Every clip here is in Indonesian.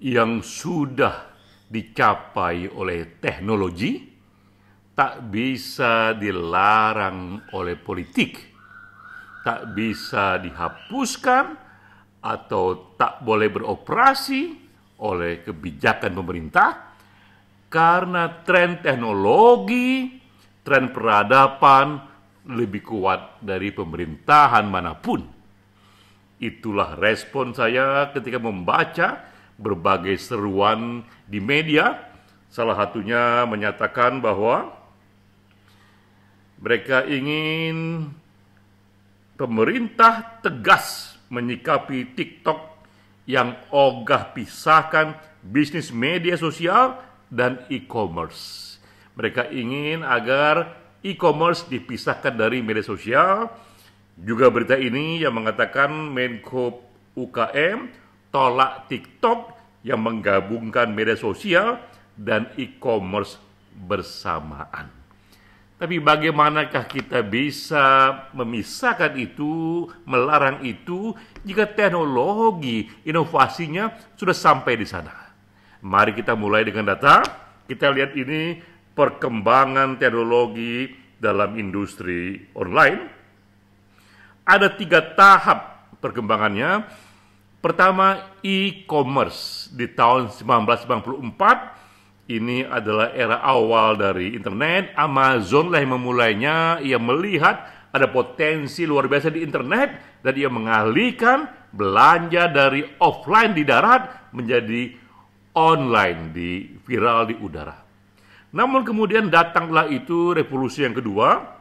yang sudah dicapai oleh teknologi tak bisa dilarang oleh politik, tak bisa dihapuskan atau tak boleh beroperasi oleh kebijakan pemerintah, karena tren teknologi, tren peradaban lebih kuat dari pemerintahan manapun. Itulah respon saya ketika membaca berbagai seruan di media, salah satunya menyatakan bahwa mereka ingin pemerintah tegas menyikapi TikTok yang ogah pisahkan bisnis media sosial dan e-commerce. Mereka ingin agar e-commerce dipisahkan dari media sosial. Juga berita ini yang mengatakan Menko UKM tolak TikTok yang menggabungkan media sosial dan e-commerce bersamaan. Tapi bagaimanakah kita bisa memisahkan itu, melarang itu, jika teknologi inovasinya sudah sampai di sana? Mari kita mulai dengan data. Kita lihat ini perkembangan teknologi dalam industri online. Ada 3 tahap perkembangannya. Pertama, e-commerce di tahun 1994. Ini adalah era awal dari internet. Amazon lah yang memulainya. Ia melihat ada potensi luar biasa di internet dan ia mengalihkan belanja dari offline di darat menjadi online, di viral di udara. Namun kemudian datanglah itu revolusi yang kedua,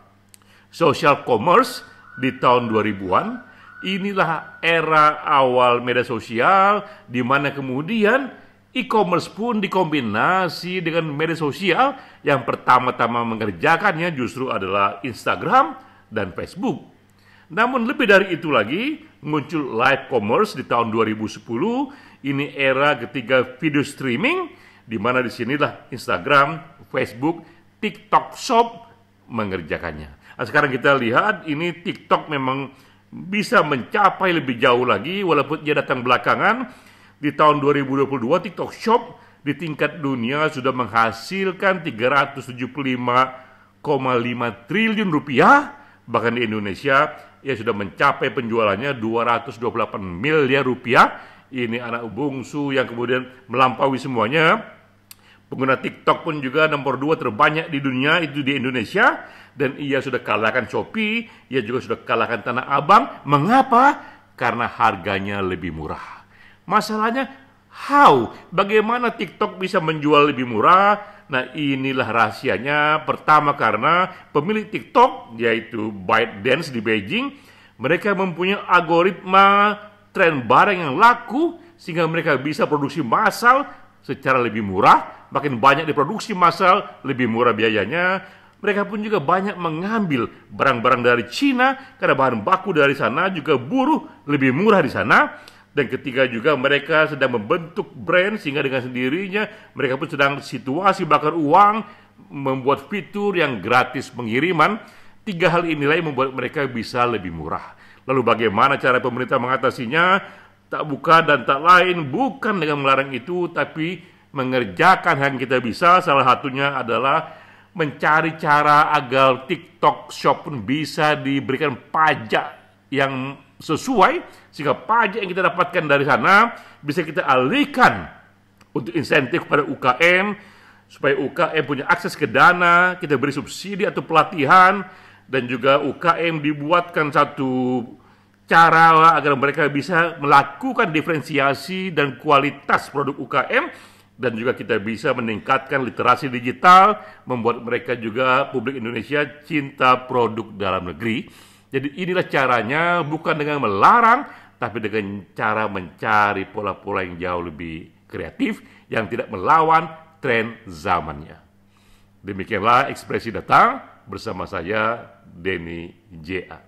social commerce di tahun 2000-an. Inilah era awal media sosial di mana kemudian e-commerce pun dikombinasi dengan media sosial. Yang pertama-tama mengerjakannya justru adalah Instagram dan Facebook. Namun lebih dari itu lagi, muncul live commerce di tahun 2010. Ini era ketiga video streaming, di mana di sinilah Instagram, Facebook, TikTok Shop mengerjakannya. Nah, sekarang kita lihat ini TikTok memang bisa mencapai lebih jauh lagi walaupun dia datang belakangan. Di tahun 2022 TikTok Shop di tingkat dunia sudah menghasilkan 375,5 triliun rupiah. Bahkan di Indonesia ia sudah mencapai penjualannya 228 miliar rupiah. Ini anak bungsu yang kemudian melampaui semuanya. Pengguna TikTok pun juga nomor 2 terbanyak di dunia, itu di Indonesia. Dan ia sudah kalahkan Shopee, ia juga sudah kalahkan Tanah Abang. Mengapa? Karena harganya lebih murah. Masalahnya, bagaimana TikTok bisa menjual lebih murah? Nah, inilah rahasianya. Pertama, karena pemilik TikTok, yaitu ByteDance di Beijing, mereka mempunyai algoritma tren barang yang laku, sehingga mereka bisa produksi massal secara lebih murah. Makin banyak diproduksi massal, lebih murah biayanya. Mereka pun juga banyak mengambil barang-barang dari Cina, karena bahan baku dari sana juga buruh lebih murah di sana. Dan ketiga juga mereka sedang membentuk brand, sehingga dengan sendirinya mereka pun sedang situasi bakar uang, membuat fitur yang gratis pengiriman. 3 hal inilah yang membuat mereka bisa lebih murah. Lalu bagaimana cara pemerintah mengatasinya? Tak bukan dan tak lain, bukan dengan melarang itu, tapi mengerjakan yang kita bisa. Salah satunya adalah mencari cara agar TikTok Shop pun bisa diberikan pajak yang sesuai, sehingga pajak yang kita dapatkan dari sana bisa kita alihkan untuk insentif pada UKM, supaya UKM punya akses ke dana, kita beri subsidi atau pelatihan, dan juga UKM dibuatkan satu cara agar mereka bisa melakukan diferensiasi dan kualitas produk UKM. Dan juga kita bisa meningkatkan literasi digital, membuat mereka juga, publik Indonesia, cinta produk dalam negeri. Jadi inilah caranya, bukan dengan melarang, tapi dengan cara mencari pola-pola yang jauh lebih kreatif, yang tidak melawan tren zamannya. Demikianlah Ekspresi Data bersama saya, Denny J.A.